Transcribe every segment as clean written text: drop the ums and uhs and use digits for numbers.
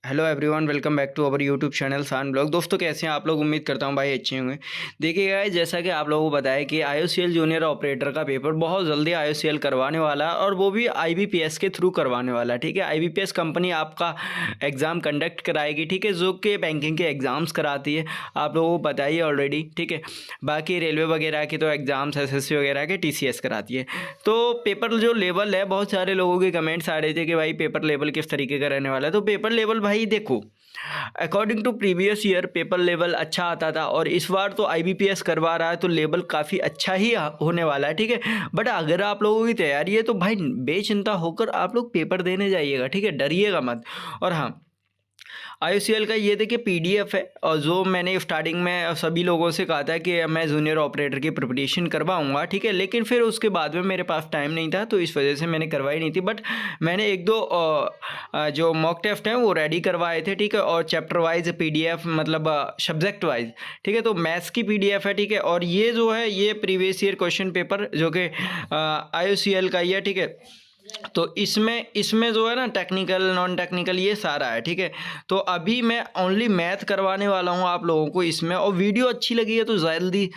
Hello everyone, welcome back to our YouTube channel सान blog. दोस्तों कैसे हैं आप लोग? उम्मीद करता हूं भाई अच्छे होंगे। देखिए गाइस, जैसा कि आप लोगों को बताया कि आईओसीएल जूनियर ऑपरेटर का पेपर बहुत जल्दी आईओसीएल करवाने वाला है और वो भी आईबीपीएस के थ्रू करवाने वाला है। ठीक है, आईबीपीएस कंपनी आपका एग्ज़ाम कंडक्ट कराएगी। ठीक है, जो कि बैंकिंग के एग्ज़ाम्स कराती है, आप लोगों को पता ही है ऑलरेडी। ठीक है, बाकी रेलवे वगैरह के तो एग्ज़ाम्स एसएससी वगैरह के टीसीएस कराती है। तो पेपर जो लेवल है, बहुत सारे लोगों के कमेंट्स आ रहे थे कि भाई पेपर लेवल किस तरीके का रहने वाला है। तो पेपर लेवल भाई देखो, according to previous year paper level अच्छा आता था और इस बार तो आईबीपीएस करवा रहा है तो लेवल काफ़ी अच्छा ही होने वाला है। ठीक है, बट अगर आप लोगों की तैयारी है तो भाई बेचिंता होकर आप लोग पेपर देने जाइएगा। ठीक है, डरिएगा मत। और हाँ, आईओसीएल का ये देखिए पीडीएफ है, और जो मैंने स्टार्टिंग में सभी लोगों से कहा था कि मैं जूनियर ऑपरेटर की प्रिपरेशन करवाऊंगा। ठीक है, लेकिन फिर उसके बाद में मेरे पास टाइम नहीं था तो इस वजह से मैंने करवाई नहीं थी। बट मैंने एक दो जो मॉक टेस्ट हैं वो रेडी करवाए थे। ठीक है, और चैप्टर वाइज पीडीएफ, मतलब सब्जेक्ट वाइज। ठीक है, तो मैथ्स की पीडीएफ है। ठीक है, और ये जो है ये प्रीवियस ईयर क्वेश्चन पेपर जो कि आईओसीएल का ही है। ठीक है, तो इसमें इसमें जो है ना टेक्निकल नॉन टेक्निकल ये सारा है। ठीक है, तो अभी मैं ओनली मैथ करवाने वाला हूँ आप लोगों को इसमें। और वीडियो अच्छी लगी है तो जल्दी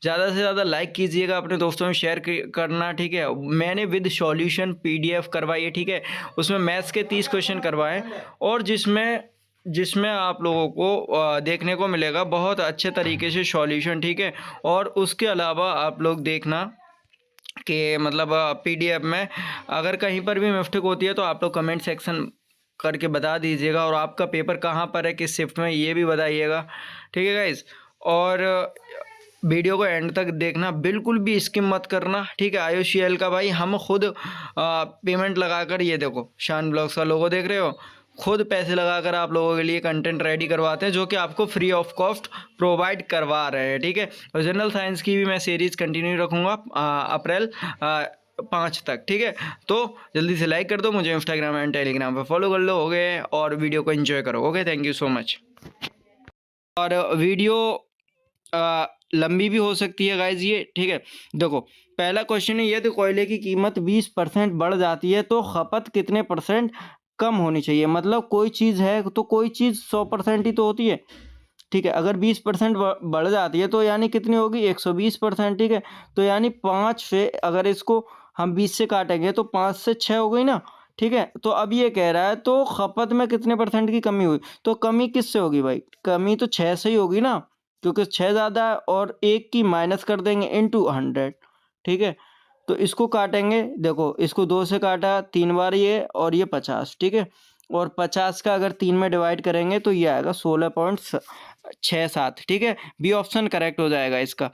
ज़्यादा से ज़्यादा लाइक कीजिएगा, अपने दोस्तों में शेयर करना। ठीक है, मैंने विद सॉल्यूशन पीडीएफ करवाई है। ठीक है, उसमें मैथ्स के 30 क्वेश्चन करवाए और जिसमें जिसमें आप लोगों को देखने को मिलेगा बहुत अच्छे तरीके से सॉल्यूशन। ठीक है, और उसके अलावा आप लोग देखना कि मतलब पीडीएफ में अगर कहीं पर भी मिस्टेक होती है तो आप लोग कमेंट सेक्शन करके बता दीजिएगा, और आपका पेपर कहाँ पर है, किस शिफ्ट में, ये भी बताइएगा। ठीक है गाइज, और वीडियो को एंड तक देखना, बिल्कुल भी स्किप मत करना। ठीक है, आईओसीएल का भाई हम खुद पेमेंट लगाकर, ये देखो शान ब्लॉग्स का लोगो देख रहे हो, खुद पैसे लगाकर आप लोगों के लिए कंटेंट रेडी करवाते हैं जो कि आपको फ्री ऑफ कॉस्ट प्रोवाइड करवा रहे हैं। ठीक है, और जनरल साइंस की भी मैं सीरीज़ कंटिन्यू रखूँगा अप्रैल 5 तक। ठीक है, तो जल्दी से लाइक कर दो, मुझे इंस्टाग्राम एंड टेलीग्राम पर फॉलो कर लो। हो गए, और वीडियो को एंजॉय करो। Okay, thank you so much. और वीडियो लंबी भी हो सकती है गाइज ये। ठीक है, देखो पहला क्वेश्चन है ये, तो कोयले की कीमत 20% बढ़ जाती है तो खपत कितने परसेंट कम होनी चाहिए? मतलब कोई चीज़ है तो कोई चीज़ 100% ही तो होती है। ठीक है, अगर 20% बढ़ जाती है तो यानी कितनी होगी? 120%। ठीक है, तो यानी 5 से अगर इसको हम 20 से काटेंगे तो 5 से 6 हो गई ना। ठीक है, तो अब ये कह रहा है तो खपत में कितने परसेंट की कमी हुई? तो कमी किससे होगी भाई? कमी तो 6 से ही होगी ना, क्योंकि 6 ज़्यादा है और 1 की माइनस कर देंगे इंटू 100। ठीक है, तो इसको काटेंगे, देखो इसको 2 से काटा 3 बार ये, और ये 50। ठीक है, और 50 का अगर 3 में डिवाइड करेंगे तो ये आएगा 16.67। ठीक है, बी ऑप्शन करेक्ट हो जाएगा इसका।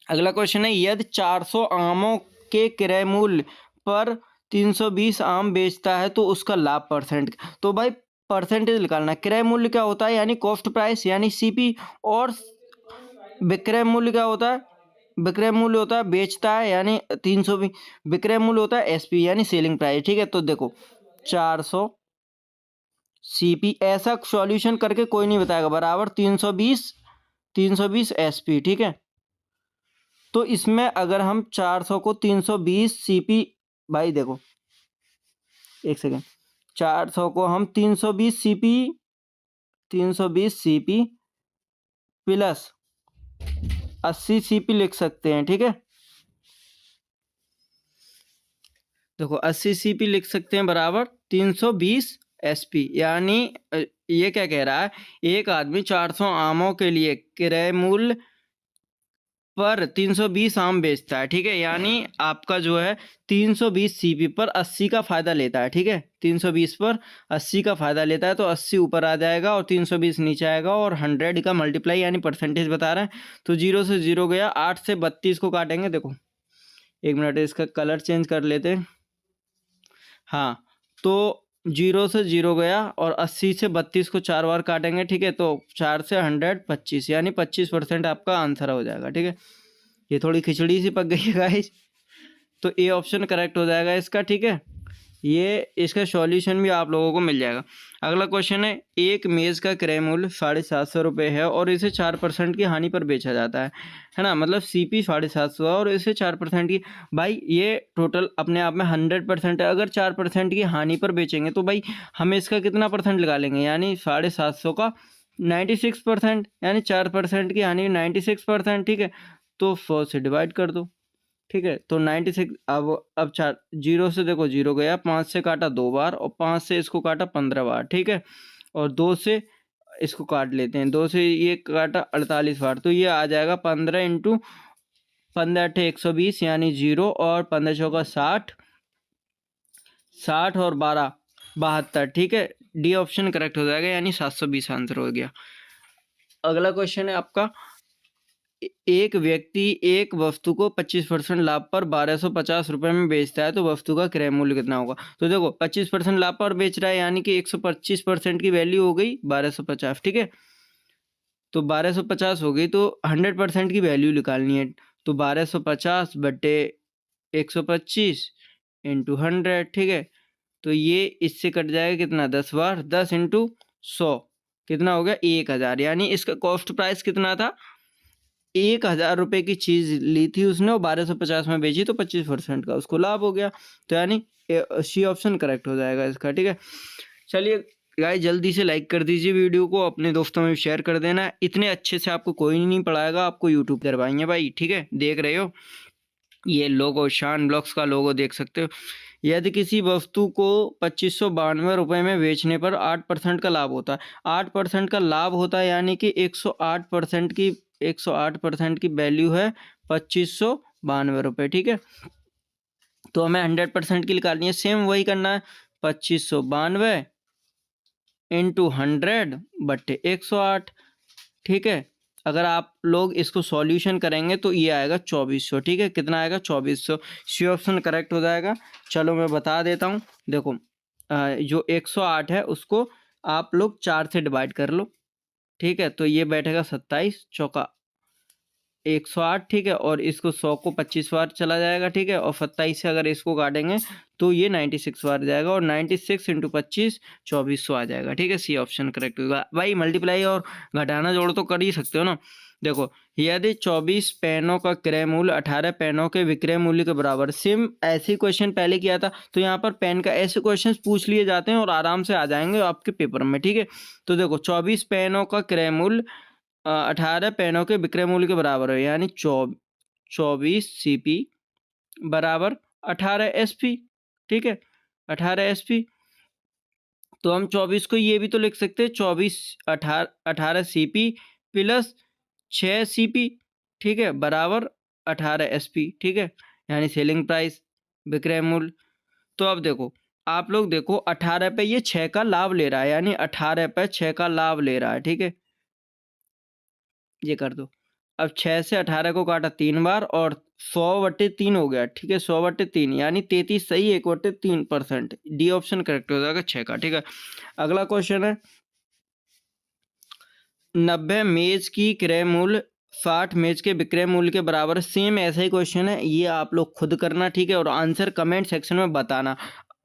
अगला क्वेश्चन है, यदि 400 आमों के क्रय मूल्य पर 320 आम बेचता है तो उसका लाभ परसेंट। तो भाई परसेंटेज निकालना है। क्रय मूल्य क्या होता है? यानी कॉस्ट प्राइस यानी सीपी, और विक्रय मूल्य क्या होता है? विक्रय मूल्य होता है बेचता है यानी 300 भी, विक्रय मूल्य होता है एसपी यानी सेलिंग प्राइस। ठीक है, तो देखो 400 सीपी, ऐसा सॉल्यूशन करके कोई नहीं बताएगा, बराबर 320 एसपी। ठीक है, तो इसमें अगर हम 400 को 320 सीपी, भाई देखो एक सेकेंड, 400 को हम 320 सीपी प्लस 80 सीपी लिख सकते हैं। ठीक है, देखो 80 सीपी लिख सकते हैं बराबर 320 एसपी। यानी ये क्या कह रहा है, एक आदमी 400 आमों के लिए क्रय मूल्य पर 320 आम बेचता है। ठीक है, यानी आपका जो है 320 सीपी पर 80 का फायदा लेता है। ठीक है, 320 पर 80 का फायदा लेता है, तो 80 ऊपर आ जाएगा और 320 नीचे आएगा, और 100 का मल्टीप्लाई यानी परसेंटेज बता रहा है। तो 0 से 0 गया, 8 से 32 को काटेंगे। देखो 1 मिनट, इसका कलर चेंज कर लेते हैं। हाँ, तो 0 से 0 गया और 80 से 32 को 4 बार काटेंगे। ठीक है, तो 4 से 100 25, यानी 25% आपका आंसर हो जाएगा। ठीक है, ये थोड़ी खिचड़ी सी पक गई है गाइस, तो ए ऑप्शन करेक्ट हो जाएगा इसका। ठीक है, ये इसका सॉल्यूशन भी आप लोगों को मिल जाएगा। अगला क्वेश्चन है, एक मेज़ का क्रय मूल्य 750 रुपये है और इसे 4% की हानि पर बेचा जाता है ना, मतलब सीपी 750 है और इसे 4% की, भाई ये टोटल अपने आप में 100% है। अगर 4% की हानि पर बेचेंगे तो भाई हम इसका कितना परसेंट लगा लेंगे, यानी 750 का 96%, यानी 4% की हानि 96%, ठीक है। तो 100 से डिवाइड कर दो, ठीक है। तो 96, अब चार जीरो से देखो, जीरो गया, 5 से काटा 2 बार और 5 से इसको काटा 15 बार, ठीक है। और 2 से इसको काट लेते हैं, 2 से ये काटा 48 बार, तो ये आ जाएगा 15 इंटू 15 अट्ठे 120, यानी जीरो, और 15 चौका 60, 60 और 12 72, ठीक है। डी ऑप्शन करेक्ट हो जाएगा, यानी 720 आंसर हो गया। अगला क्वेश्चन है आपका, एक व्यक्ति एक वस्तु को 25% लाभ पर 1250 रुपये में बेचता है, तो वस्तु का क्रय मूल्य कितना होगा। तो देखो 25% लाभ पर बेच रहा है, यानी कि 125% की वैल्यू हो गई 1250, ठीक है। तो 1250 हो गई, तो 100% की वैल्यू निकालनी है। तो 1250 बटे 125 इंटू 100, ठीक है। तो ये इससे कट जाएगा कितना, 10 बार, 10 इंटू 100 कितना हो गया, 1000, यानी इसका कॉस्ट प्राइस कितना था, 1000 रुपये की चीज़ ली थी उसने और 1250 में बेची, तो 25% का उसको लाभ हो गया। तो यानी सी ऑप्शन करेक्ट हो जाएगा इसका, ठीक है। चलिए गाइस, जल्दी से लाइक कर दीजिए वीडियो को, अपने दोस्तों में शेयर कर देना। इतने अच्छे से आपको कोई नहीं पढ़ाएगा, आपको यूट्यूब करवाएंगे भाई, ठीक है। देख रहे हो ये लोगो, शान ब्लॉग्स का लोगो देख सकते हो। यदि किसी वस्तु को 2592 रुपये में बेचने पर 8% का लाभ होता है, 8% का लाभ होता है, यानी कि 108% की वैल्यू है 2592 रुपये, ठीक है। तो हमें 100% की निकालनी है, सेम वही करना है, 2592 इंटू 100 बट्टे 108, ठीक है। अगर आप लोग इसको सॉल्यूशन करेंगे तो ये आएगा 2400, ठीक है। कितना आएगा, 2400, सी ऑप्शन करेक्ट हो जाएगा। चलो मैं बता देता हूँ, देखो जो 108 है उसको आप लोग 4 से डिवाइड कर लो, ठीक है। तो ये बैठेगा 27 चौका 108, ठीक है। और इसको 100 को 25 बार चला जाएगा, ठीक है। और 27 से अगर इसको काटेंगे तो ये 96 बार जाएगा, और 96 इंटू 25 2400 आ जाएगा, ठीक है। सी ऑप्शन करेक्ट होगा। भाई मल्टीप्लाई और घटाना जोड़ तो कर ही सकते हो ना। देखो यदि 24 पेनों का क्रय मूल्य 18 पेनों के विक्रय मूल्य के बराबर, सेम ऐसे क्वेश्चन पहले किया था, तो यहाँ पर पेन का ऐसे क्वेश्चन पूछ लिए जाते हैं और आराम से आ जाएंगे आपके पेपर में, ठीक है। तो देखो 24 पेनों का क्रय मूल्य 18 पेनों के विक्रय मूल्य के बराबर है, यानी 24 सीपी बराबर 18 एसपी, ठीक है। 18 एसपी, तो हम 24 को ये भी तो लिख सकते हैं, 24 18 सीपी प्लस 6 सीपी, ठीक है, बराबर 18 एसपी, ठीक है। यानी सेलिंग प्राइस, विक्रय मूल्य। तो अब देखो, आप लोग देखो 18 पे ये 6 का लाभ ले रहा है, यानी 18 पे 6 का लाभ ले रहा है, ठीक है। ये कर दो। अब 6 से 18 को काटा 3 बार और 100/3 हो गया, ठीक है। 100/3 यानी 33 सही, 1/3%। डी ऑप्शन करेक्ट हो जाएगा 6 का, ठीक है। अगला क्वेश्चन है, 90 मेज की क्रय मूल्य 60 मेज के विक्रय मूल्य के बराबर। सेम ऐसा ही क्वेश्चन है, ये आप लोग खुद करना, ठीक है। और आंसर कमेंट सेक्शन में बताना।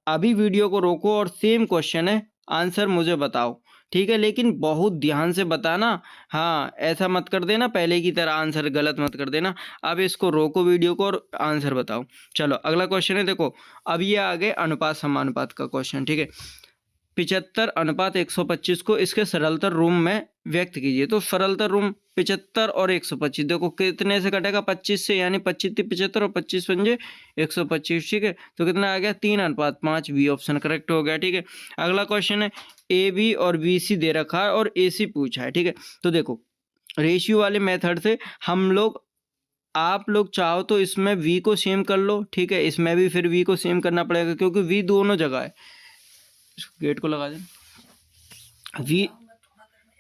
अभी वीडियो को रोको और सेम क्वेश्चन है, आंसर मुझे बताओ, ठीक है। लेकिन बहुत ध्यान से बताना, हाँ, ऐसा मत कर देना पहले की तरह, आंसर गलत मत कर देना। अब इसको रोको वीडियो को और आंसर बताओ। चलो अगला क्वेश्चन है, देखो अब ये आ गए अनुपात समानुपात का क्वेश्चन, ठीक है। 75:125 को इसके सरलतर रूप में व्यक्त कीजिए। तो सरलतर रूप 75 और 125, देखो कितने से कटेगा, 25 से, यानी 25 75 और 25 पंजे 125, ठीक है। तो कितना आ गया, 3:5। बी ऑप्शन करेक्ट हो गया, ठीक है। अगला क्वेश्चन है, ए बी और बी सी दे रखा है और ए सी पूछा है, ठीक है। तो देखो रेशियो वाले मेथड से हम लोग, आप लोग चाहो तो इसमें वी को सेम कर लो, ठीक है। इसमें भी फिर वी को सेम करना पड़ेगा, क्योंकि वी दोनों जगह है। गेट को लगा दें,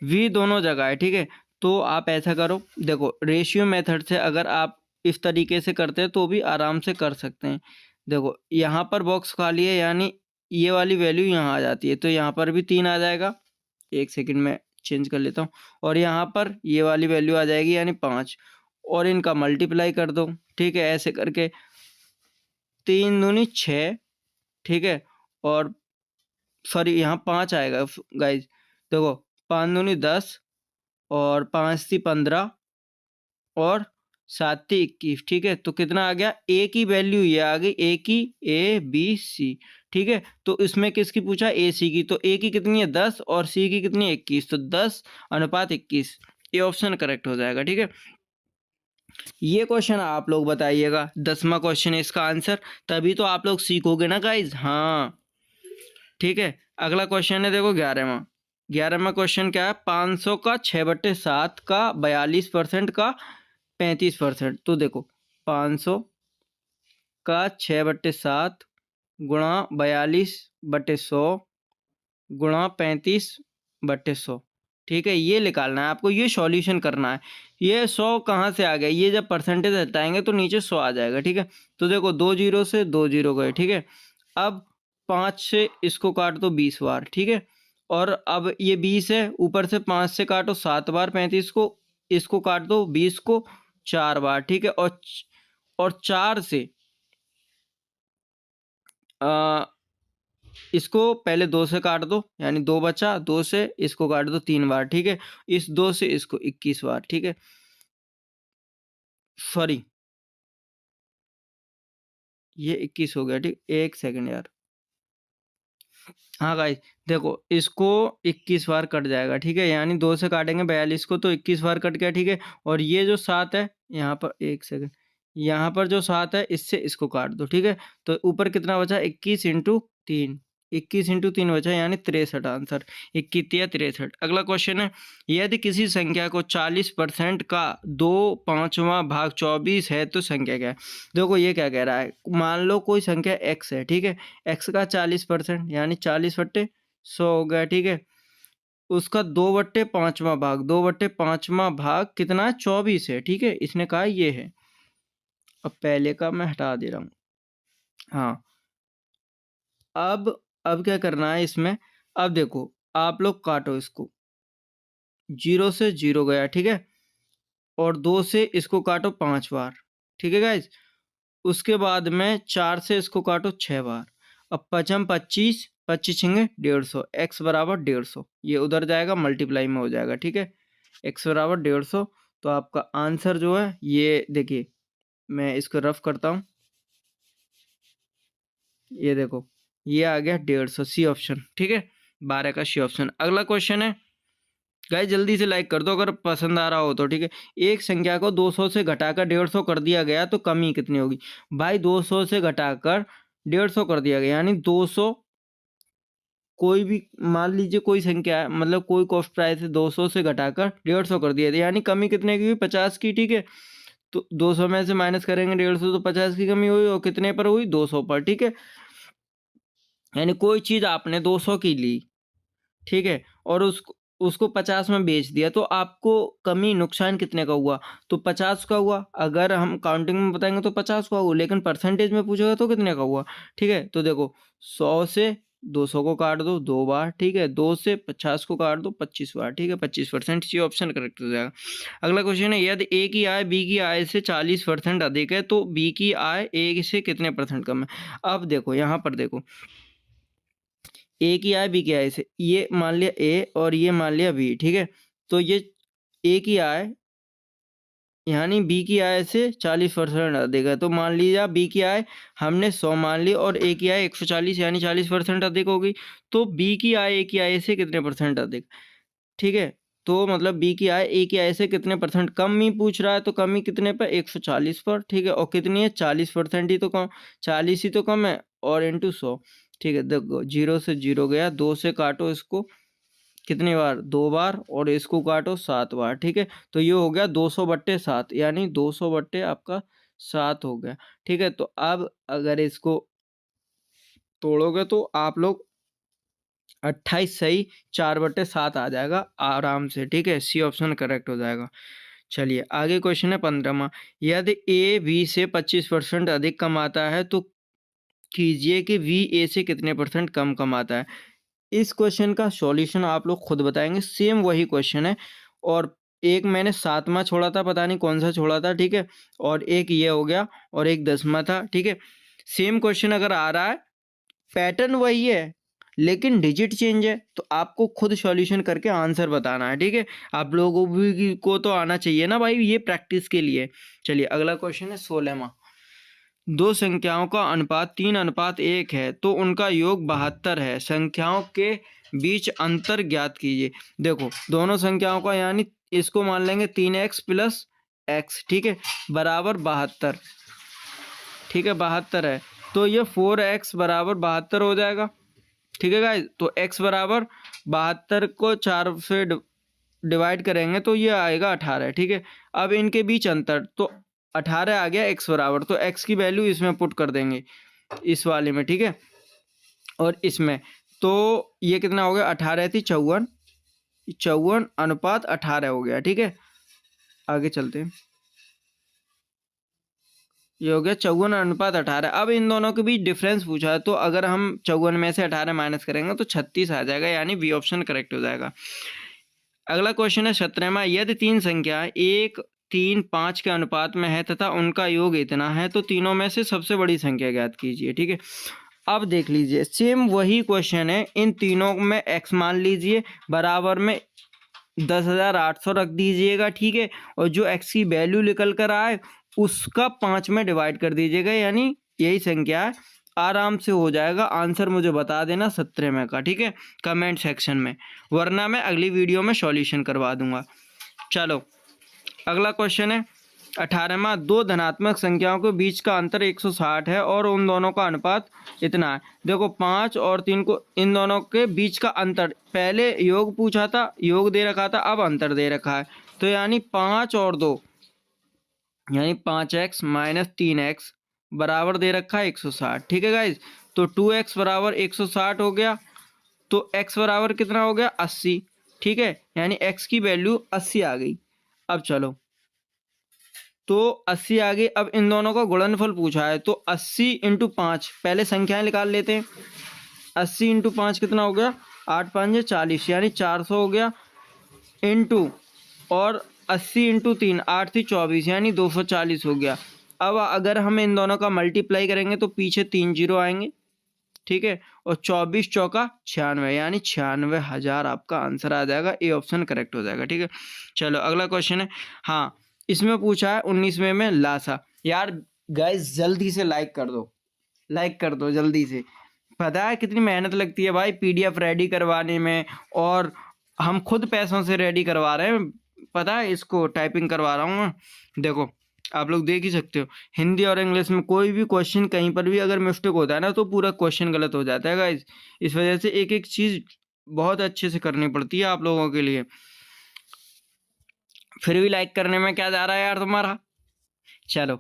वी दोनों जगह है, ठीक है। तो आप ऐसा करो, देखो रेशियो मेथड से अगर आप इस तरीके से करते हैं तो भी आराम से कर सकते हैं। देखो यहाँ पर बॉक्स खाली है, यानी ये वाली वैल्यू यहाँ आ जाती है, तो यहाँ पर भी 3 आ जाएगा। एक सेकंड में चेंज कर लेता हूँ। और यहाँ पर ये वाली वैल्यू आ जाएगी, यानी 5, और इनका मल्टीप्लाई कर दो, ठीक है। ऐसे करके 3 दूनी 6, ठीक है। और सॉरी यहाँ 5 आएगा गाइज। देखो 5 दूनी 10 और 5 सी 15 और 7 ती 21, ठीक है। तो कितना आ गया, ए की वैल्यू ये आ गई, ए की, ए बी सी, ठीक है। तो इसमें किसकी पूछा, ए सी की। तो ए की कितनी है 10 और सी की कितनी है 21, तो 10:21, ये ऑप्शन करेक्ट हो जाएगा, ठीक है। ये क्वेश्चन आप लोग बताइएगा, 10वां क्वेश्चन है इसका आंसर, तभी तो आप लोग सीखोगे ना गाइज। हाँ ठीक है। अगला क्वेश्चन है देखो 11वां क्वेश्चन क्या है, 500 का 6/7 का 42% का 35%। तो देखो 500 का 6/7 गुणा 42/100 गुणा 35/100, ठीक है। ये निकालना है आपको, ये सॉल्यूशन करना है। ये 100 कहाँ से आ गया, ये जब परसेंटेज हटाएंगे तो नीचे 100 आ जाएगा, ठीक है। तो देखो 2 जीरो से 2 जीरो गए, ठीक है। अब 5 से इसको काट दो 20 बार, ठीक है। और अब ये 20 है, ऊपर से 5 से काटो 7 बार 35 को, इसको काट दो 20 को 4 बार, ठीक है। और 4 से आ, इसको पहले 2 से काट दो, यानी 2 बचा, 2 से इसको काट दो 3 बार, ठीक है। इस 2 से इसको 21 बार, ठीक है। सॉरी ये 21 हो गया, ठीक। एक सेकंड यार, हाँ गाइस देखो इसको 21 बार कट जाएगा, ठीक है। यानी 2 से काटेंगे 42 को तो 21 बार कट गया, ठीक है। और ये जो 7 है यहाँ पर, एक सेकंड, यहाँ पर जो 7 है इससे इसको काट दो, ठीक है। तो ऊपर कितना बचा, 21 × 3, 21 × 3 बचा, यानी 63 आंसर, 21 या 63। अगला क्वेश्चन है, यदि किसी संख्या को 40% का 2/5 भाग 24 है तो संख्या क्या है। देखो ये क्या कह रहा है, मान लो कोई संख्या x है, ठीक है। x का 40% यानी 40/100 हो गया, ठीक है। उसका 2/5 भाग कितना है, 24 है, ठीक है। इसने कहा ये है। अब पहले का मैं हटा दे रहा हूँ। हाँ अब क्या करना है इसमें, अब देखो आप लोग काटो इसको, 0 से 0 गया, ठीक है। और 2 से इसको काटो 5 बार, ठीक है गाइज। उसके बाद में 4 से इसको काटो 6 बार। अब 5 25, 25 छिंगे 150, x बराबर 150, ये उधर जाएगा मल्टीप्लाई में हो जाएगा, ठीक है। x बराबर 150, तो आपका आंसर जो है ये देखिए, मैं इसको रफ करता हूँ, ये देखो ये आ गया 150, सी ऑप्शन, ठीक है। 12 का सी ऑप्शन। अगला क्वेश्चन है गाइस, जल्दी से लाइक कर दो अगर पसंद आ रहा हो तो, ठीक है। एक संख्या को 200 से घटाकर 150 कर दिया गया तो कमी कितनी होगी। भाई 200 से घटाकर 150 कर दिया गया, यानी 200, कोई भी मान लीजिए कोई संख्या है, मतलब कोई कॉस्ट प्राइस है, 200 से घटाकर 150 कर दिया था, यानी कमी कितने की हुई, 50 की, ठीक है। तो 200 में से माइनस करेंगे 150 तो 50 की कमी हुई, और कितने पर हुई, 200 पर, ठीक है। यानी कोई चीज़ आपने 200 की ली, ठीक है, और उसको उसको 50 में बेच दिया, तो आपको कमी नुकसान कितने का हुआ, तो 50 का हुआ। अगर हम काउंटिंग में बताएंगे तो 50 का हुआ, लेकिन परसेंटेज में पूछेगा तो कितने का हुआ, ठीक है। तो देखो 100 से 200 को काट दो 2 बार, ठीक है। 2 से 50 को काट दो 25 बार, ठीक है। 25%, ये ऑप्शन करेक्ट हो जाएगा। अगला क्वेश्चन है, यदि ए की आय बी की आय से 40% अधिक है तो बी की आय ए से कितने % कम है। अब देखो यहाँ पर देखो, ए की आय बी की आय से, ये मान लिया ए और ये मान लिया बी, ठीक है। तो ये ए की आय यानी बी की आय से 40% अधिक है, तो मान लीजिए बी की आय हमने 100 मान ली और ए की आय 140, यानी 40% अधिक होगी। तो बी की आय ए की आय से कितने % अधिक, ठीक है। तो मतलब बी की आय ए की आय से कितने % कम ही पूछ रहा है, तो कमी कितने पर, 140 पर, ठीक है। और कितनी है, 40% ही तो कम, 40 ही तो कम है, और इंटू 100, ठीक है। देखो 0 से 0 गया, 2 से काटो इसको कितनी बार, 2 बार, और इसको काटो 7 बार, ठीक है। तो ये हो गया 200/7, यानी 200 बट्टे आपका 7 हो गया, ठीक है। तो अब अगर इसको तोड़ोगे तो आप लोग 28 सही, 4/7 आ जाएगा आराम से, ठीक है। सी ऑप्शन करेक्ट हो जाएगा। चलिए आगे क्वेश्चन है 15वां, यदि ए बी से 25% अधिक कमाता है तो कीजिए कि बी ए से कितने % कम कमाता है। इस क्वेश्चन का सॉल्यूशन आप लोग खुद बताएंगे, सेम वही क्वेश्चन है। और एक मैंने 7वां छोड़ा था, पता नहीं कौन सा छोड़ा था, ठीक है। और एक ये हो गया, और एक 10वां था, ठीक है। सेम क्वेश्चन अगर आ रहा है पैटर्न वही है लेकिन डिजिट चेंज है, तो आपको खुद सॉल्यूशन करके आंसर बताना है, ठीक है। आप लोगों भी को तो आना चाहिए ना भाई, ये प्रैक्टिस के लिए। चलिए अगला क्वेश्चन है 16वां। दो संख्याओं का अनुपात 3:1 है तो उनका योग 72 है, संख्याओं के बीच अंतर ज्ञात कीजिए। देखो दोनों संख्याओं का यानी इसको मान लेंगे 3x प्लस x, ठीक है, बराबर 72, ठीक है, 72 है तो ये 4x बराबर 72 हो जाएगा, ठीक है गाइस। तो x बराबर 72 को 4 से डिवाइड करेंगे तो ये आएगा 18, ठीक है। अब इनके बीच अंतर तो 18 आ गया x बराबर, तो x की वैल्यू इसमें पुट कर देंगे इस वाले में, ठीक है। और इसमें तो ये कितना हो गया, 18 थी 54, 54:18 हो गया, ठीक है। आगे चलते हैं, ये हो गया 54:18। अब इन दोनों के बीच डिफरेंस पूछा है तो अगर हम 54 में से 18 माइनस करेंगे तो 36 आ जाएगा, यानी बी ऑप्शन करेक्ट हो जाएगा। अगला क्वेश्चन है 17वां। यदि तीन संख्या 1, 3, 5 के अनुपात में है तथा उनका योग इतना है तो तीनों में से सबसे बड़ी संख्या ज्ञात कीजिए, ठीक है। अब देख लीजिए सेम वही क्वेश्चन है, इन तीनों में x मान लीजिए, बराबर में 10,800 रख दीजिएगा, ठीक है। और जो x की वैल्यू निकल कर आए उसका 5 में डिवाइड कर दीजिएगा, यानी यही संख्या है, आराम से हो जाएगा। आंसर मुझे बता देना 17वें का, ठीक है, कमेंट सेक्शन में, वरना मैं अगली वीडियो में सॉल्यूशन करवा दूंगा। चलो अगला क्वेश्चन है 18वां। दो धनात्मक संख्याओं के बीच का अंतर 160 है और उन दोनों का अनुपात इतना है। देखो 5 और 3 को, इन दोनों के बीच का अंतर, पहले योग पूछा था, योग दे रखा था, अब अंतर दे रखा है, तो यानी 5 और 2 यानी 5x माइनस 3x बराबर दे रखा है 160, ठीक है गाइज। तो 2x बराबर 160 हो गया, तो x बराबर कितना हो गया 80, ठीक है, यानी x की वैल्यू 80 आ गई। अब चलो तो 80 आ गई। अब इन दोनों का गुणनफल पूछा है तो 80 × 5, पहले संख्याएं निकाल लेते हैं। 80 × 5 कितना हो गया, 8 5 40, यानी 400 हो गया, इंटू और 80 × 3, 8 थी 24, यानी 240 हो गया। अब अगर हम इन दोनों का मल्टीप्लाई करेंगे तो पीछे 3 जीरो आएंगे, ठीक है, और 24 चौका 96, यानी 96,000 आपका आंसर आ जाएगा, ए ऑप्शन करेक्ट हो जाएगा, ठीक है। चलो अगला क्वेश्चन है, हाँ इसमें पूछा है 19वें में लासा। यार गाइस जल्दी से लाइक कर दो, लाइक कर दो जल्दी से। पता है कितनी मेहनत लगती है भाई पीडीएफ रेडी करवाने में, और हम खुद पैसों से रेडी करवा रहे हैं, पता है, इसको टाइपिंग करवा रहा हूँ मैं। देखो आप लोग देख ही सकते हो, हिंदी और इंग्लिश में कोई भी क्वेश्चन कहीं पर भी अगर मिस्टेक होता है ना तो पूरा क्वेश्चन गलत हो जाता है गाइस। इस वजह से एक एक चीज़ बहुत अच्छे से करनी पड़ती है आप लोगों के लिए। फिर भी लाइक करने में क्या जा रहा है यार तुम्हारा। चलो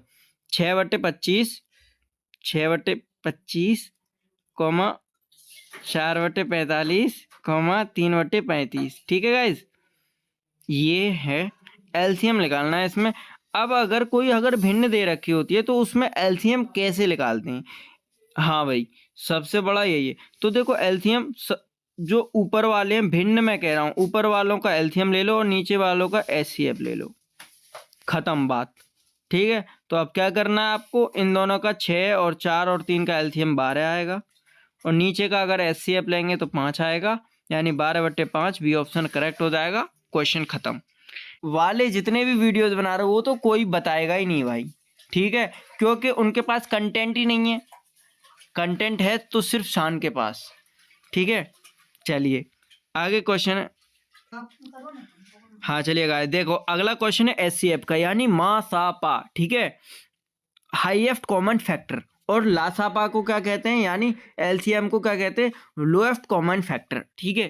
6/25, 6/25, 4/45, 3/35, ठीक है गाइस, ये है एलसीएम निकालना है इसमें। अब अगर कोई अगर भिन्न दे रखी होती है तो उसमें एलसीएम कैसे निकालते हैं। हाँ भाई सबसे बड़ा यही है। तो देखो एलसीएम जो ऊपर वाले हैं, भिन्न मैं कह रहा हूँ, ऊपर वालों का एलसीएम ले लो और नीचे वालों का एचसीएफ ले लो, खत्म बात, ठीक है। तो अब क्या करना है आपको, इन दोनों का 6 और 4 और 3 का एलसीएम 12 आएगा, और नीचे का अगर एचसीएफ लेंगे तो 5 आएगा, यानी 12/5, बी ऑप्शन करेक्ट हो जाएगा। क्वेश्चन खत्म। वाले जितने भी वीडियोस बना रहे हो वो तो कोई बताएगा ही नहीं भाई, ठीक है, क्योंकि उनके पास कंटेंट ही नहीं है। कंटेंट है तो सिर्फ शान के पास, ठीक है। चलिए आगे क्वेश्चन है, हाँ चलिए गाइस देखो अगला क्वेश्चन है एचसीएफ का, यानी मासापा, ठीक है, हाईएस्ट कॉमन फैक्टर। और लासापा को क्या कहते हैं, यानी एलसीएम को क्या कहते हैं, लोएस्ट कॉमन फैक्टर, ठीक है।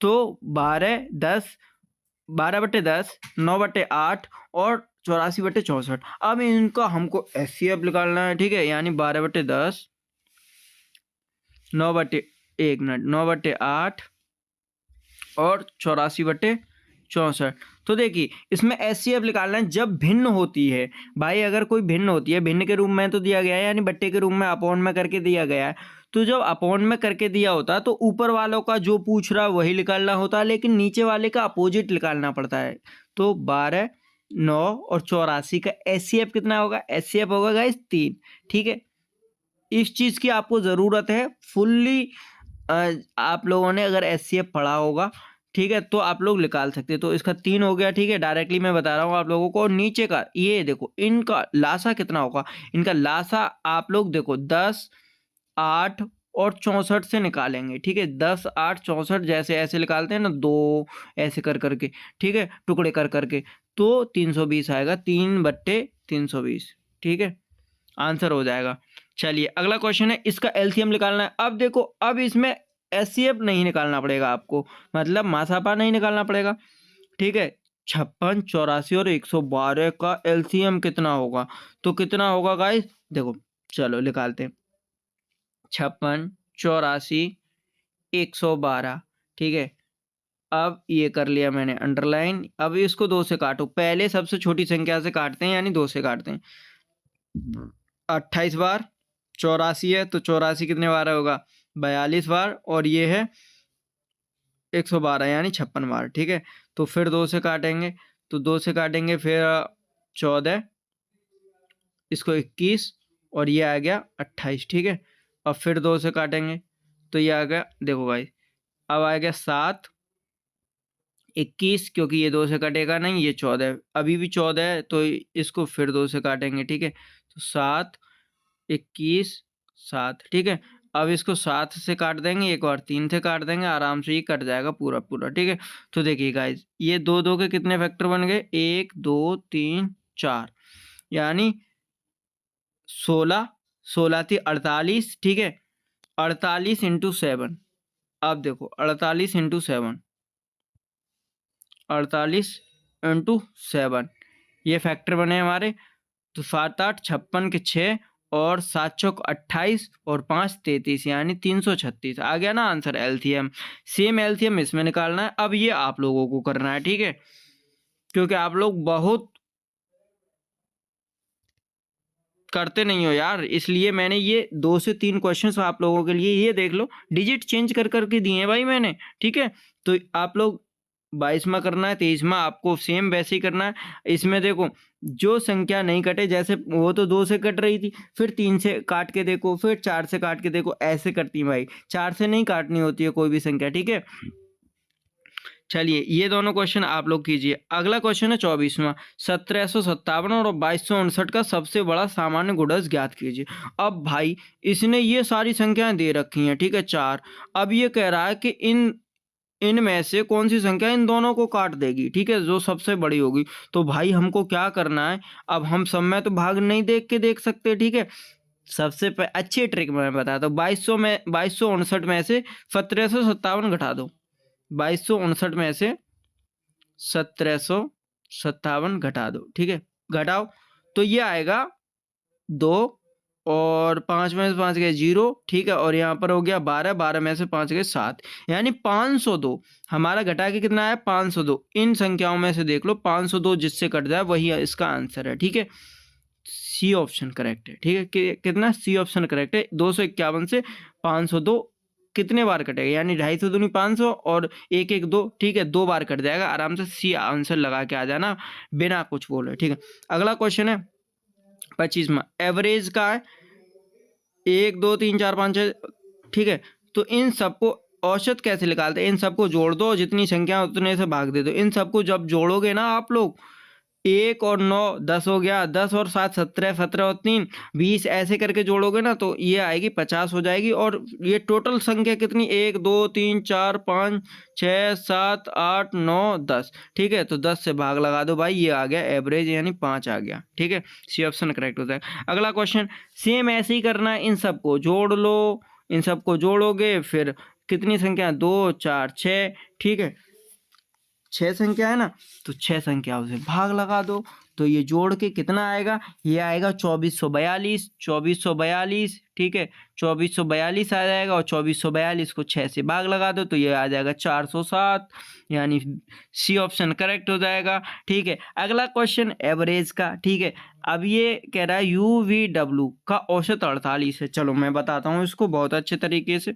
तो 12/10, 9/8 और 84/64। अब इनका हमको एचसीएफ निकालना है, ठीक है, यानी 12/10, 9/8 और 84/64। तो देखिए इसमें एचसीएफ निकालना है जब भिन्न होती है भाई। अगर कोई भिन्न होती है, भिन्न के रूप में तो दिया गया है, यानी बट्टे के रूप में अपॉन में करके दिया गया है, तो जब अपॉन में करके दिया होता तो ऊपर वालों का जो पूछ रहा वही निकालना होता है, लेकिन नीचे वाले का अपोजिट निकालना पड़ता है। तो 12, 9 और 84 का एचसीएफ कितना होगा, एचसीएफ होगा गाइस 3, ठीक है। इस चीज़ की आपको ज़रूरत है फुल्ली। आप लोगों ने अगर एचसीएफ पढ़ा होगा, ठीक है, तो आप लोग निकाल सकते हैं। तो इसका 3 हो गया, ठीक है, डायरेक्टली मैं बता रहा हूँ आप लोगों को। और नीचे का ये देखो, इनका लासा कितना होगा, इनका लासा आप लोग देखो 10, 8 और 64 से निकालेंगे, ठीक है। 10, 8, 64 जैसे ऐसे निकालते हैं ना, 2 ऐसे कर करके, ठीक है, टुकड़े कर करके, तो 320 आएगा, 3/320, ठीक है, आंसर हो जाएगा। चलिए अगला क्वेश्चन है, इसका एलसीएम निकालना है। अब देखो, अब इसमें एचसीएफ नहीं निकालना पड़ेगा आपको, मतलब मासापा नहीं निकालना पड़ेगा, ठीक है। 56, 84 और 112 का एलसीएम कितना होगा, तो कितना होगा गाइस, देखो चलो निकालते हैं। 56, 84, 112, ठीक है। अब ये कर लिया मैंने अंडरलाइन। अब इसको 2 से काटो, पहले सबसे छोटी संख्या से काटते हैं, यानी 2 से काटते हैं। 28 बार, 84 है तो 84 कितने बार होगा, 42 बार, और ये है 112 यानी 56 बार, ठीक है। तो फिर 2 से काटेंगे, तो 2 से काटेंगे, फिर 14, इसको 21, और ये आ गया 28, ठीक है। अब फिर 2 से काटेंगे, तो ये आ गया, देखो भाई, अब आ गया 7, 21, क्योंकि ये 2 से कटेगा नहीं, ये 14, अभी भी 14 है, तो इसको फिर 2 से काटेंगे, ठीक है। तो 7, 21, 7, ठीक है। अब इसको 7 से काट देंगे, एक और 3 से काट देंगे, आराम से ये कट जाएगा पूरा पूरा, ठीक है। तो देखिए गाइज, ये 2 के कितने फैक्टर बन गए, 1, 2, 3, 4, यानी 16, 16 थी 48, ठीक है। 48 इंटू 7, अब देखो 48 इंटू 7, 48 इंटू 7, ये फैक्टर बने हमारे। तो 7, 8, 56 के 6, और 7 चौक 28, और 5 33, यानी 336 आ गया ना आंसर एलसीएम। सेम एलसीएम इसमें निकालना है। अब ये आप लोगों को करना है, ठीक है, क्योंकि आप लोग बहुत करते नहीं हो यार, इसलिए मैंने ये 2 से 3 क्वेश्चंस आप लोगों के लिए, ये देख लो डिजिट चेंज कर करके दिए हैं भाई मैंने, ठीक है। तो आप लोग 22वां करना है, 23वां आपको सेम वैसे ही करना है। इसमें देखो, जो संख्या नहीं कटे, जैसे वो तो 2 से कट रही थी, फिर 3 से काट के देखो, फिर 4 से काट के देखो, ऐसे करती है भाई, 4 से नहीं काटनी होती है कोई भी संख्या, ठीक है। चलिए ये दोनों क्वेश्चन आप लोग कीजिए। अगला क्वेश्चन है 24वां, 1757 और 2259 का सबसे बड़ा सामान्य गुणज ज्ञात कीजिए। अब भाई इसने ये सारी संख्याएं दे रखी हैं, ठीक है, 4। अब ये कह रहा है कि इनमें से कौन सी संख्या इन दोनों को काट देगी, ठीक है, जो सबसे बड़ी होगी। तो भाई हमको क्या करना है, अब हम सब में तो भाग नहीं देख के देख सकते, ठीक है। सबसे अच्छी ट्रिक मैं बताता हूँ। 2259 में से 1757 घटा दो, 2259 में से 1757 घटा दो, ठीक है, घटाओ, तो ये आएगा 2, और 5 में से 5 गए 0, ठीक है, और यहाँ पर हो गया 12, 12 में से 5 गए 7, यानी 502। हमारा घटा के कितना आया, 502। इन संख्याओं में से देख लो, 502 जिससे कट जाए वही इसका आंसर है, ठीक है। सी ऑप्शन करेक्ट है, ठीक है, कितना, सी ऑप्शन करेक्ट है। 251 से 502 कितने बार कटेगा, यानी 250 दूनी 500, और 1, 1, 2, ठीक है, 2 बार कट जाएगा, आराम से सी आंसर लगा के आ जाना बिना कुछ बोले, ठीक है। अगला क्वेश्चन है 25वां, एवरेज का है 1, 2, 3, 4, 5, 6, ठीक है। तो इन सबको औसत कैसे निकालते हैं, इन सबको जोड़ दो, जितनी संख्या उतने से भाग दे दो। इन सबको जब जोड़ोगे ना आप लोग, 1 और 9 10 हो गया, 10 और 7 17, 17 और 3 20, ऐसे करके जोड़ोगे ना तो ये आएगी 50 हो जाएगी। और ये टोटल संख्या कितनी, 1, 2, 3, 4, 5, 6, 7, 8, 9, 10, ठीक है। तो 10 से भाग लगा दो भाई, ये आ गया एवरेज, यानी 5 आ गया, ठीक है, सी ऑप्शन करेक्ट होता है। अगला क्वेश्चन सेम ऐसे ही करना है, इन सबको जोड़ लो, इन सबको जोड़ोगे, फिर कितनी संख्या, 2, 4, 6, ठीक है, 6 संख्या है ना, तो 6 संख्याओं से भाग लगा दो, तो ये जोड़ के कितना आएगा, ये आएगा 2442, 2442, ठीक है, 2442 आ जाएगा, और 2442 को 6 से भाग लगा दो, तो ये आ जाएगा 407, यानी सी ऑप्शन करेक्ट हो जाएगा, ठीक है। अगला क्वेश्चन एवरेज का, ठीक है। अब ये कह रहा है UVW का औसत 48 है। चलो मैं बताता हूँ इसको बहुत अच्छे तरीके से।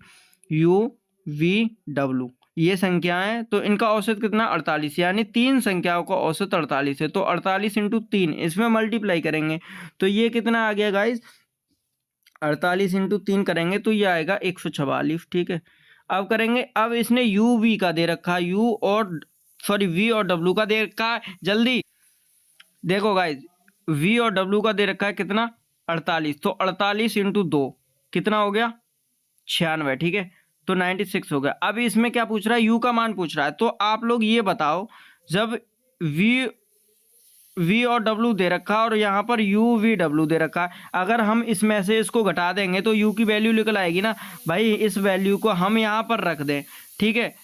UVW ये संख्याएं, तो इनका औसत कितना, 48, यानी 3 संख्याओं का औसत 48 है। तो 48 इंटू 3 इसमें मल्टीप्लाई करेंगे, तो ये कितना आ गया गाइज, 48 इंटू 3 करेंगे तो ये आएगा 144, ठीक है। अब करेंगे, अब इसने यू वी का दे रखा है, यू और सॉरी वी और डब्ल्यू का दे रखा है। जल्दी देखो गाइज, वी और डब्ल्यू का दे रखा है कितना, 48, तो 48 इंटू 2 कितना हो गया, 96, ठीक है। तो 96 हो गया। अब इसमें क्या पूछ रहा है, यू का मान पूछ रहा है। तो आप लोग ये बताओ, जब वी और डब्ल्यू दे रखा और यहाँ पर यू वी डब्ल्यू दे रखा है, अगर हम इसमें से इसको घटा देंगे तो यू की वैल्यू निकल आएगी ना भाई। इस वैल्यू को हम यहाँ पर रख दें, ठीक है,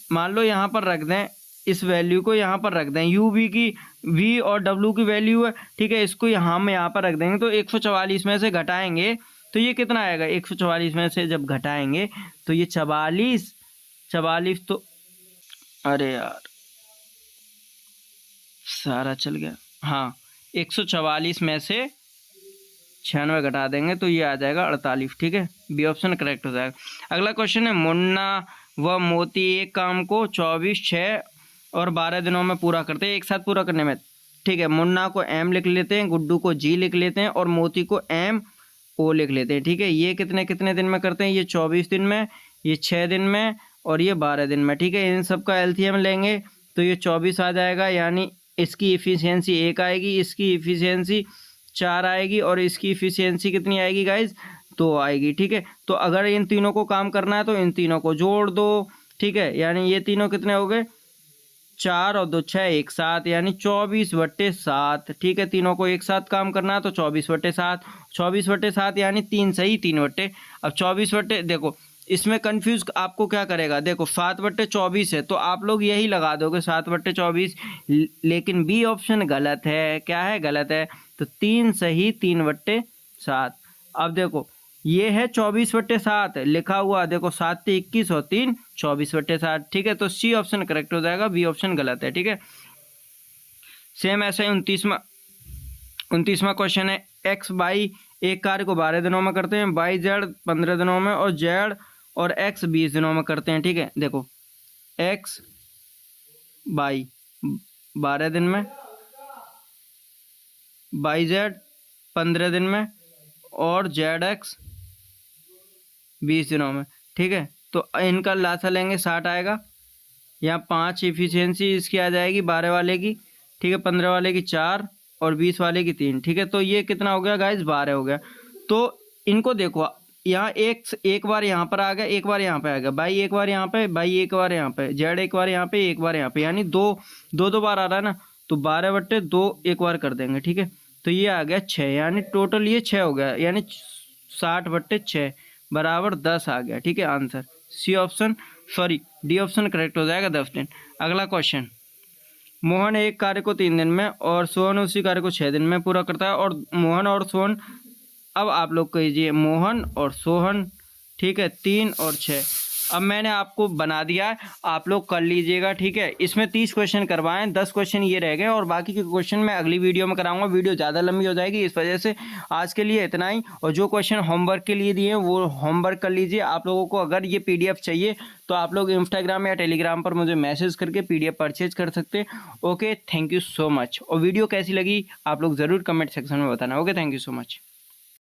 मान लो यहाँ पर रख दें, इस वैल्यू को यहाँ पर रख दें, यू वी की, वी और डब्ल्यू की वैल्यू है, ठीक है, इसको हम यहाँ पर रख देंगे। तो 144 में से घटाएंगे तो ये कितना आएगा, 144 में से जब घटाएंगे तो ये 44 तो, अरे यार सारा चल गया, हाँ 144 में से 96 घटा देंगे तो ये आ जाएगा 48, ठीक है। बी ऑप्शन करेक्ट हो जाएगा। अगला क्वेश्चन है, मुन्ना व मोती एक काम को 24, 6 और 12 दिनों में पूरा करते हैं, एक साथ पूरा करने में, ठीक है। मुन्ना को एम लिख लेते हैं, गुड्डू को जी लिख लेते हैं और मोती को एम ओ लिख लेते हैं, ठीक है। ये कितने कितने दिन में करते हैं, ये 24 दिन में, ये 6 दिन में और ये 12 दिन में, ठीक है। इन सब का एलसीएम लेंगे तो ये 24 आ जाएगा, यानी इसकी इफ़िशियंसी 1 आएगी, इसकी इफ़िशियंसी 4 आएगी और इसकी इफ़िशियंसी कितनी आएगी गाइज, 2 आएगी, ठीक है। तो अगर इन तीनों को काम करना है तो इन तीनों को जोड़ दो, ठीक है, यानी ये तीनों कितने हो गए, 4 और 2 6, एक साथ, यानी 24/7, ठीक है। तीनों को एक साथ काम करना है तो 24/7, 24/7 यानी 3 सही 3 बट्टे। अब 24 देखो इसमें कंफ्यूज आपको क्या करेगा, देखो 7/24 है तो आप लोग यही लगा दोगे 7/24, लेकिन बी ऑप्शन गलत है। क्या है, गलत है। तो 3 सही 3/7। अब देखो ये है 24/7 लिखा हुआ, देखो 7 से 21 और 3 24/7, ठीक है। तो सी ऑप्शन करेक्ट हो जाएगा, बी ऑप्शन गलत है, ठीक है। सेम ऐसे 29वां क्वेश्चन है, एक्स बाई एक कार्य को 12 दिनों में करते हैं, बाई जेड 15 दिनों में और जेड और एक्स 20 दिनों में करते हैं, ठीक है। देखो एक्स बाई 12 दिन में, बाई जेड 15 दिन में और जेड एक्स 20 दिनों में, ठीक है। तो इनका लासा लेंगे 60 आएगा, यहाँ 5 इफिशियंसी इसकी आ जाएगी 12 वाले की, ठीक है, 15 वाले की 4 और 20 वाले की 3, ठीक है। तो ये कितना हो गया गाइज, 12 हो गया। तो इनको देखो, यहाँ एक बार यहाँ पर आ गया, एक बार यहाँ पे आ गया, बाई एक बार यहाँ पे, बाई एक बार यहाँ पे, जेड एक बार यहाँ पे, एक बार यहाँ पे, यानी दो बार आ रहा है ना। तो 12/2 एक बार कर देंगे, ठीक है। तो ये आ गया 6, यानी टोटल ये 6 हो गया, यानी 60/6 बराबर 10 आ गया, ठीक है। Answer C option sorry D option correct हो जाएगा, 10 दिन। अगला क्वेश्चन, मोहन एक कार्य को 3 दिन में और सोहन उसी कार्य को 6 दिन में पूरा करता है, और मोहन और सोहन, अब आप लोग कहिए मोहन और सोहन, ठीक है, 3 और 6। अब मैंने आपको बना दिया है, आप लोग कर लीजिएगा, ठीक है। इसमें 30 क्वेश्चन करवाएं, 10 क्वेश्चन ये रह गए और बाकी के क्वेश्चन मैं अगली वीडियो में कराऊंगा। वीडियो ज़्यादा लंबी हो जाएगी, इस वजह से आज के लिए इतना ही। और जो क्वेश्चन होमवर्क के लिए दिए हैं वो होमवर्क कर लीजिए। आप लोगों को अगर ये PDF चाहिए तो आप लोग इंस्टाग्राम या टेलीग्राम पर मुझे मैसेज करके PDF परचेज कर सकते हैं। Okay, thank you so much. और वीडियो कैसी लगी आप लोग ज़रूर कमेंट सेक्शन में बताना। Okay, thank you so much.